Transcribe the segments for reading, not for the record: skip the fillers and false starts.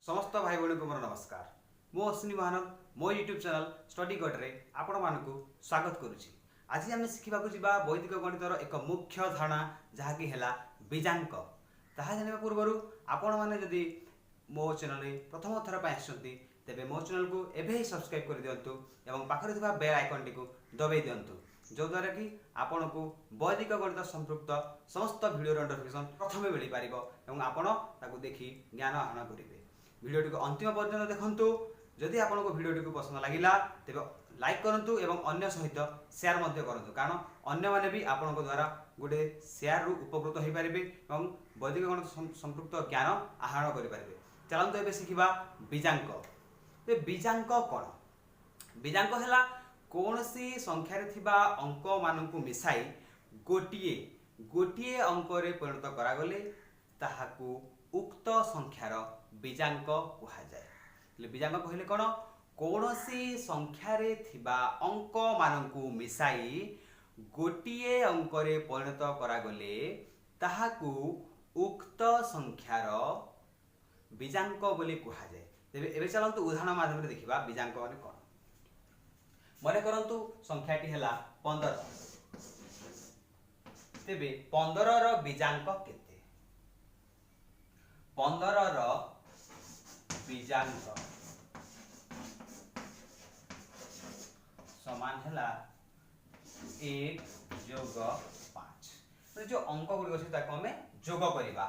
समस्त भाई भाई को मोर नमस्कार। मो अश्विनी महानंद मो यूट्यूब चैनल स्टडी गटरे आपण मानकु स्वागत करुछि। आज आम शिखा वैदिक गणितर एक मुख्य धारणा जहाँकि है बीजांक। ताहा जानिबा पूर्व आपण मैंने जदि मो चैनल प्रथम थर पर आसछन्ती तेबे मो चैनल को एबे ही सब्सक्राइब कर दियंतु एवं पाखरे थिबा बेल आइकन टी को दबाई दियंतु जो द्वारा कि आपण को वैदिक गणित संपृक्त समस्त वीडियो नोटिफिकेशन प्रथमे मिल पारिबो एवं आपण ताकू देखि ज्ञान आहरण करिवे। वीडियो को अंतिम पर्यंत देखंतु। जदि आपन को वीडियो को पसंद लागिला तेबे लाइक करंतु एवं अन्य सहित शेयर मध्य करंतु, कारण अन्य माने भी आपन को द्वारा गोटे शेयर रु उपकृत होई परिबे एवं वैदिक गणित संपृक्त ज्ञान आहरण करि परिबे। चलंतु एबे सिखिबा बीजांक। ते बीजांक कोन? बीजांक हैला कोनसी संख्या रे थिबा अंक मानकु मिसाई गोटिए गोटिए अंक रे परिणत करा गले ताहाकू उक्त संख्यार बीजांक कहा जाए। बीजांक कहले कोन? कोनसी संख्या रे थिबा अंक मानकु मिसाई गोटिए अंक रे परिणत करा गले ताहाकू उक्त संख्यार बीजांक बोली कहा जाए। तेबे एबे चलंतु उदाहरण माध्यम रे देखिबा बीजांक माने कोन। मने करंतु संख्याटी हैला 15। तेबे 15 रो बीजांक केते? 15 रो बीजांक समान हैला 1 जोग 5। तो जो अंक गुडी अछि ताको हमें जोग करिबा।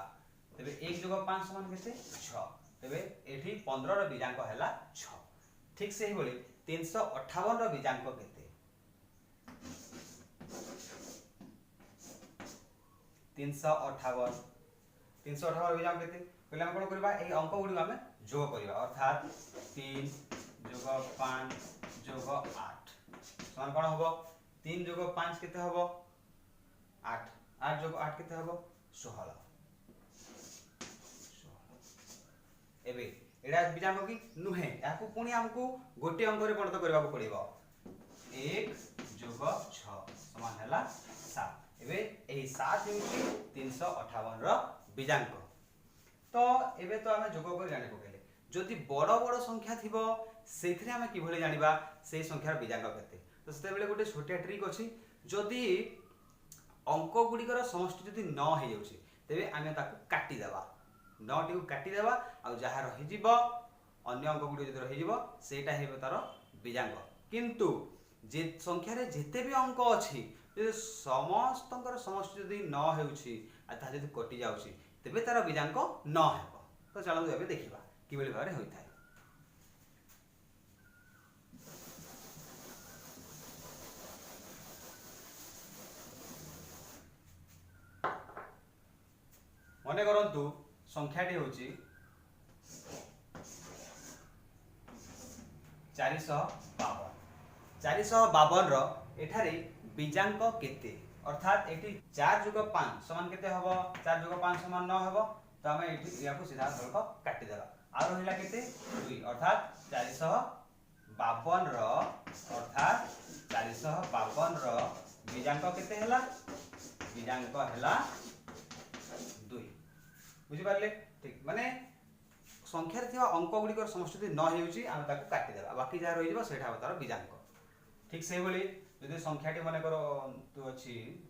तेबे 1 जोग 5 समान केते? 6। तेबे एठी 15 रो बीजांक हैला 6। ठीक से ही बोली 358 रो बीजांक केते? 358 बीजांक केते? पहले हम कोन करबा ए अंक गुडी हमें जोग करबा, अर्थात 3 जोग 5 जोग 8 समान कोन होबो? 3 जोग 5 केते होबो? 8। 8 जोग 8 केते होबो? 16। एबे एडा बीजांक की नुहे, याकू पुनी हमकू गोटे अंक रे परिणत करबा को पड़िबो। 1 जोग 6 समान हैला 7। एबे एही 7 हेउची 358 रो बीजांक। तो एबे तो हमें जोग कर जानि पकेले जदि बड़ बड़ संख्या थिबो सेथरे हमें किभले जानिबा से संख्यार बीजांक केते। तो सेते बेले गोटे छोटिया ट्रिक अछि, जदि अंक गुडीकर समष्टि जदि 9 हे जाउची तेबे हमें ताकू काटी देबा। 9 टी को काटी देबा आ जहा रहि जिवो अन्य अंक गुडी जदि रहि जिवो सेटा हेबो तार बीजांक। किंतु जे संख्या रे जेते भी अंक अछि जे समस्तंकर समष्टि जदि 9 हेउची आ ता जदि कटि जाउची तेबे तार बीजांक 9 हेबो। तो चलो एबे देखिबा किबेले भारे होई थाए। मने करंतु संख्याटी होची 452। 452 रो एठारे बीजांक केते? अर्थात एठी 4 जोग 5 समान केते हबो? 4 जोग 5 समान 9 हबो। तो हमें एठी याकू सीधा सड़क काटी देबा। आ रहिला केते? 2, अर्थात 452 रो अर्थात 452 रो बीजांक केते हैला? बीजांक हैला 2। बुझि पारले? ठीक माने संख्या रे थिबा अंक गुडी समष्टि जदि 9 हेउची हम ताकू काटी देबा, बाकी जा रहि जिवो सेठा तार बीजांक। ठीक से बोली जदि संख्याटी माने करो तो अछि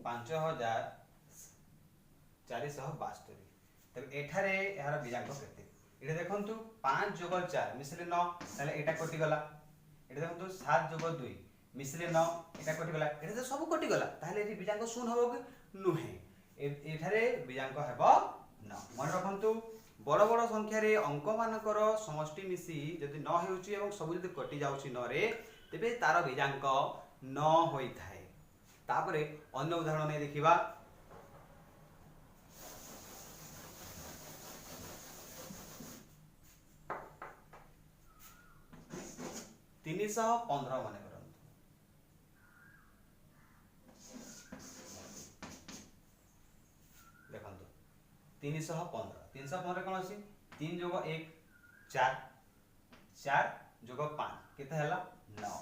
5472 तब एठारे एहार बीजांक केते? एटा देखंतु 5 जोग 4 मिसले 9 ताले एटा कटि गला। एटा देखंतु 7 जोग 2 मिसले 9 एटा कटि गला। एटा तो सब कटि गला, ताले एठी बीजांक शून्य होबो कि नुहे? एठारे बीजांक हेबो 9। मन रखंतु बड़ बड़ संख्या रे अंक मानकर समष्टि मिसी जदि 9 हेउची एवं सब जदि कटि जाउची 9 रे तेबे तार बीजांक 9 होई थाए। तापरे अन्य उदाहरण नै देखिबा। तीनशह 15 माने करंतु। देखंतु 315 कोन अछि? 3 जोग 1 4 4 जोग 5 केते हला 9।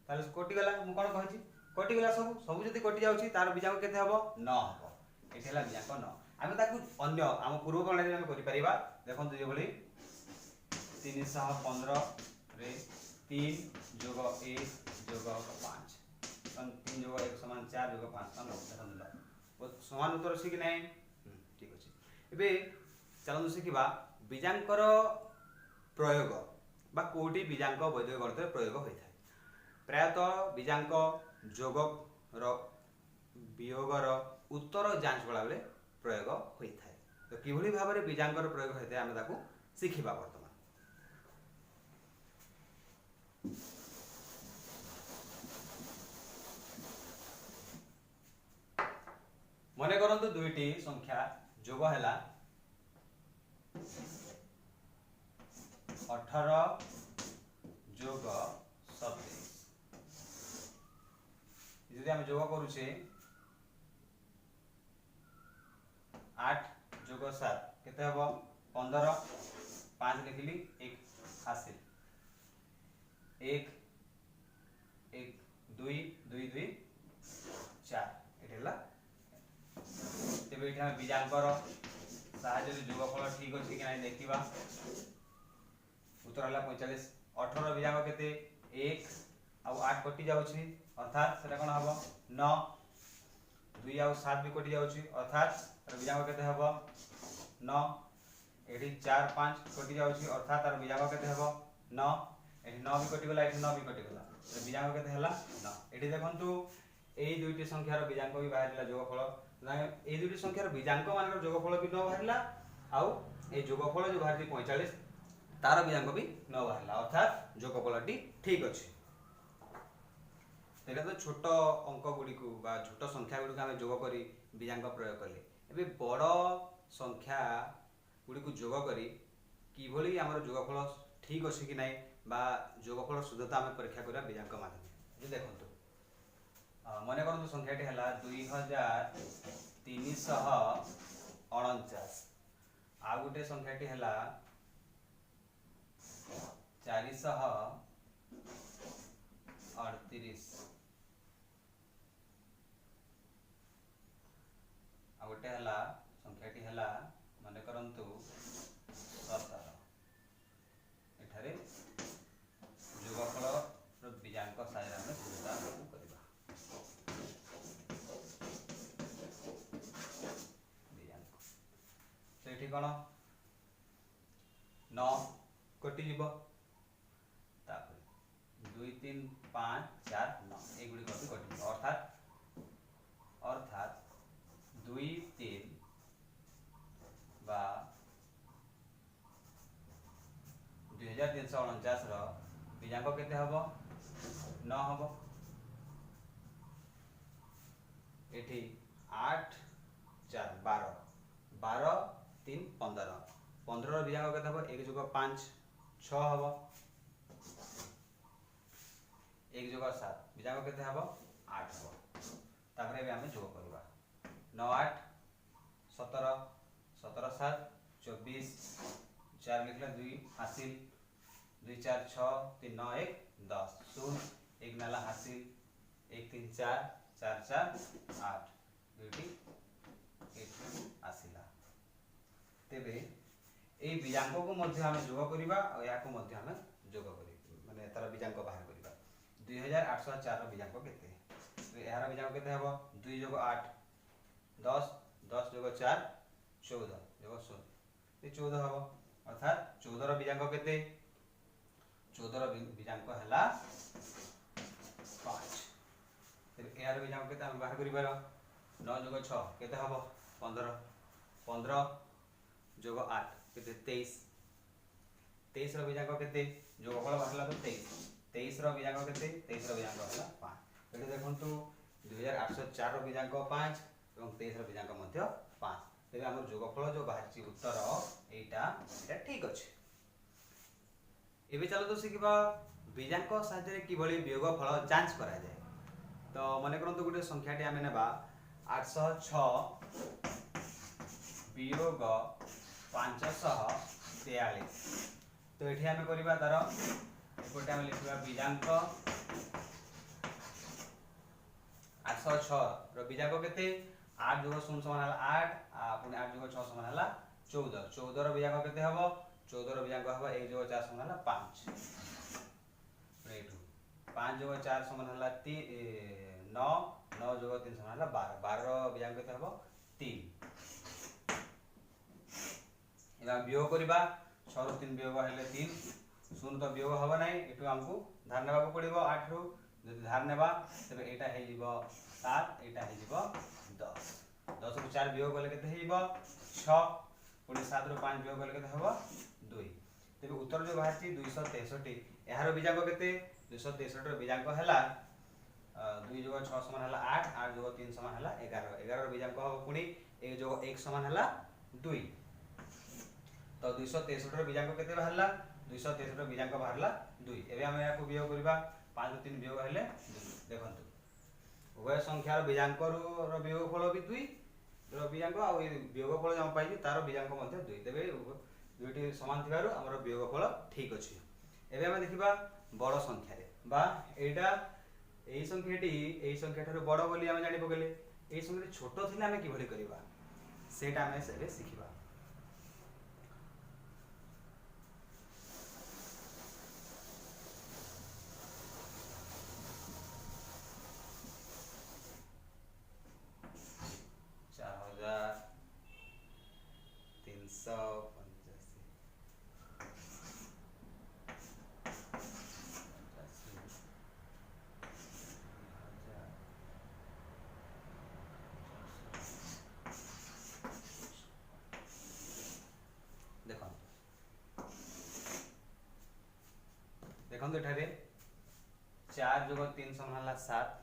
ताले कोटि गला मु कोन कहछि कटिगला सब सब जदि कटि जाउछि तार बीजांक केते हबो 9 हबो एठी हला बीजांक 9 आमे ताकू अन्य हम पूर्व प्रणाली में करि परिबा देखंतु जे भली 315 रे 3 जोग 1 जोग 5 3 जोग 1 समान 4 जोग 5 देखंतु समान उत्तर अछि कि नै ठीक अछि एबे चलନ୍ତୁ शिखिबा बीजांकर प्रयोग बा कोटी बीजांक वैदिक गणित प्रयोग होता है प्रायतः बीजांक जोग वियोगर उत्तर जांच बला बेले प्रयोग होता है तो किभली भाव में बीजांकर प्रयोग होता है आम ताकू शिखिबा वर्तमान मने करंतु दुईटी संख्या जोग हैला 18 जोग 27 यदि हम जोग करूचे 8 जोग 7 केते हबो 15 5 लिखिली 1 हासिल 1 1 2 2 2 4 एटेला तेबे एठा बीजांकर साहाय्य जोगफल ठीक अछि कि नै देखिबा उत्तर हला 45 18 बीजांक केते 1 आ 8 कटि जाउछि अर्थात सेटा कोन हबो 9 2 आ 7 भी कटि जाउछि अर्थात तार बीजांक केते हबो 9 एठी 4 5 कटि जाउछि अर्थात तार बीजांक केते हबो 9 एठी 9 भी कटि गला एठी 9 भी कटि गला तो बीजांक केते हला 9 एठी देखंतु एई दुईटी संख्यार बीजांक भी बाहरिला जोगफल ना ए दुईटी संख्यार बीजांक मानकर जोगफल भी 9 बाहरिला आउ ए जोगफल जो बाहरि 45 तार बीजांक भी 9 बाहरिला अर्थात जोगफलटी ठीक अछि एटा तो छोट अंक गुडी को बा छोट संख्या गुडी को हम जोग करी बीजांक प्रयोग करले एबे बड़ संख्या गुडी को जोग करी किभली हमर जोगफल ठीक अछि कि नै बा जोगफल शुद्धता हम परीक्षा करा बीजांक माध्यम जे देखंतु मने करंतु संख्याटी हला 2349 आ गुटे संख्याटी हला 438 आ गुटे हला संख्याटी हला मने करंतु 17 एठारे जोगफल रो बीजांक साइरा में सुविधा करबा बीजांक तो एठी कोन 9 कटि जीवो तापर 2 3 5 4 9 ए गुडी कटि अर्थात 2 3 बा 2349 रो बीजांक केते हबो 9 हबो एठी 8 4 12 12 3 15 15 रो बीजांक केते हबो 1 + 5 6 हबो 1 + 7 बीजांक केते हबो 8 हबो तापरे बे हम जोग करबा 9 8 17 17 7 24 4 लिखला 2 हासिल 2 4 6 3 9 1 10 0 1 नाला हासिल 1 3 4 4 4 8 दुटी 1 आसिला तेबे ए बीजांक को मध्य हम जोग करिबा आ या को मध्य हम जोग करि माने तार बीजांक बाहर करिबा 2804 रो बीजांक केते तो यार बीजांक केते हबो 2 + 8 10 10 + 4 14 + 16 ए 14 हबो अर्थात 14 रो बीजांक केते 14 रो बीजांक हला 5 फिर यार बीजांक केते हम बाहर करिबार 9 + 6 केते हबो 15 15 + 8 केते 23 23 रो बीजांक केते जोगफल बाहरला तो 23 23 रो बीजांक केते 23 रो बीजांक हला 5 एटे देखंतु 2804 रो बीजांक 5 एवं 23 रो बीजांक मध्य 5 तेबे हमर जोगफल जो बाहरची उत्तर एटा ठीक अछि एबे चलो तो सिखबा बीजांक साहाय्य किभली वियोगफल जांच करा जाय तो मने करंतु गुटे संख्याटी आमे नेबा 806 वियोग 543 तो एठी आमे करिबा तार एपोटे आमे लिखिबा बीजांक 806 रो बीजांक केते 8 जोग 0 समान हला 8 आ पुनी 8 जोग 6 समान हला 14 14 रो बीजांक केते हबो 14 रो बीजांक हबो 1 जोग 4 समान हला 5 रेटू 5 जोग 4 समान हला 9 9 जोग 3 समान हला 12 12 रो बीजांक केते हबो 3 एबा वियोग करबा 6 रो 3 वियोग हेले 3 0 तो वियोग हबो नै एटू हमकु धार नेबा पड़िबो 8 रो जदि धार नेबा तबे एटा हे जिवो 7 एटा हे जिवो 10 10 रो 4 वियोग गले केते हे जिवो 6 पुनी 7 रो 5 वियोग गले केते हबो 2 तबे उत्तर जो बाहरची 263 एहारो बीजांक केते 263 रो बीजांक हला 2 जोग 6 समान हला 8 8 जोग 3 समान हला 11 11 रो बीजांक हबो पुनी 1 जोग 1 समान हला 2 तो 263 रो बीजांक केते बाहरला 263 रो बीजांक बाहरला 2 एबे हम याको वियोग करबा 5 रो 3 वियोग हेले 2 देखंतु उभय संख्या रो बीजांक रो वियोग फल भी 2 रो बीजांक आ वियोग फल हम पाइबी तारो बीजांक मध्ये 2 तबे दुइटी समान थिबारु हमर वियोग फल ठीक अछि एबे हम देखिबा बड़ संख्या रे बा एटा एई संख्या थारो बड़ बोली हम जानि पकेले एई संख्या छोटो थिले हम किभली करबा सेटा हम सेबे सिखिबा देखो एठारे 4 जोग 3 समान हला 7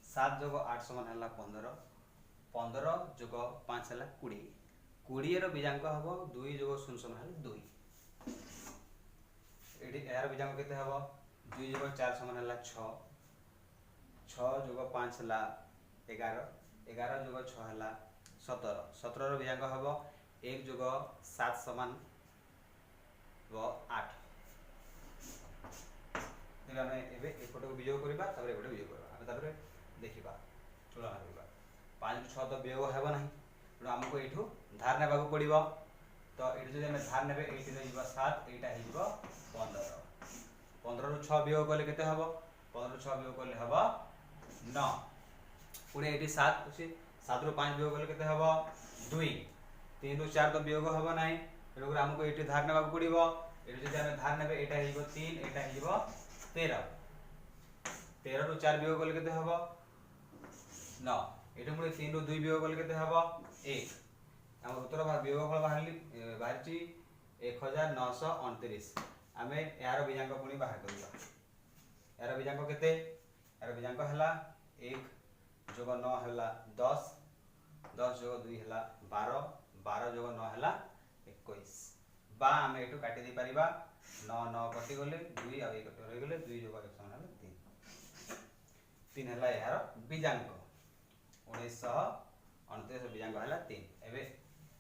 7 जोग 8 समान हला 15 15 जोग 5 हला 20 20 रो बीजांक हबो 2 जोग 0 समान हला 2 एठी यार बीजांक केते हबो 2 जोग 4 समान हला 6 6 जोग 5 हला 11 11 जोग 6 हला 17 17 रो बीजांक हबो 1 जोग 7 समान व 8 तबे हमें एबे ए फोटो को वियोग करबा तबरे एबे वियोग करबा हमें तबरे देखिबा तुलना करबा 5 6 तो वियोग हेबो नाही तो हमको एठू धार नेबा को पड़िबो तो एठू जदि हमें धार नेबे एठी रे जिवो 7 एटा हे जिवो 15 15 रो 6 वियोग करले केते हबो 15 रो 6 वियोग करले हबो 9 पुणे एठी 7 अछि 7 रो 5 वियोग करले केते हबो 2 3 रो 4 तो वियोग हेबो नाही एठू हमको एठी धार नेबा को पड़िबो एठू जदि हमें धार नेबे एटा हे जिवो 3 एटा हे जिवो 13 13 रो 4 वियोग करले केते हबो 9 एठो मुळे 3 रो 2 वियोग करले केते हबो 1 हम उत्तर वियोग फल बाहरची 1929 आमे यार बीजांक पुनी बाहर करबा यार बीजांक केते यार बीजांक हला 1 जोग 9 हला 10 10 जोग 2 हला 12 12 जोग 9 हला 21 बा आमे एठो काटी दे परिबा 9 9 कटि गले 2 आ 1 कटि रहि गले 2 जोग 1 समान हला 3 3 हला यार बीजांक 1929 बीजांक हला 3 एबे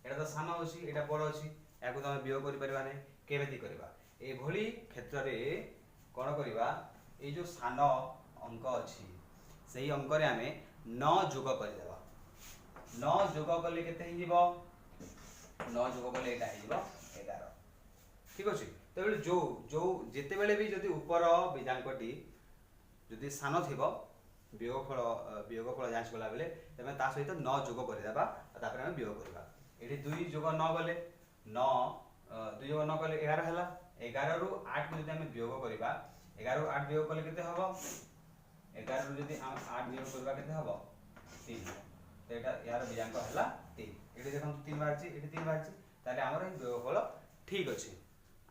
एटा तो सानो अछि एटा बड़ अछि याको तो हम वियोग करि परिबा नै केबेति करबा ए भली क्षेत्र रे कोन करबा ए जो सानो अंक अछि सेही अंक रे हमें 9 जोग कर देबा 9 जोग करले केते हि जिवो 9 जोग करले एटा हि जिवो 11 ठीक अछि तबे जो जेते बेले भी जदि ऊपर बीजांकटी जदि सानो थिबो वियोग फल जांच कला बेले तमे ता सहित 9 जोग कर देबा तापर हम वियोग करबा एठी 2 जोग 9 गले 9 2 जोग 9 गले 11 हला 11 रो 8 को जदि हम वियोग करबा 11 रो 8 वियोग करले केते हबो 11 रो जदि हम 8 वियोग करबा केते हबो 3 तो एटा यार बीजांक हला 3 एठी देखन 3 बारची एठी 3 बारची ताले हमर वियोग फल ठीक अछि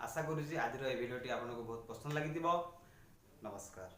आशा करू जे आज रो ए वीडियोटी आपनको बहुत पसंद लागिथिबो नमस्कार।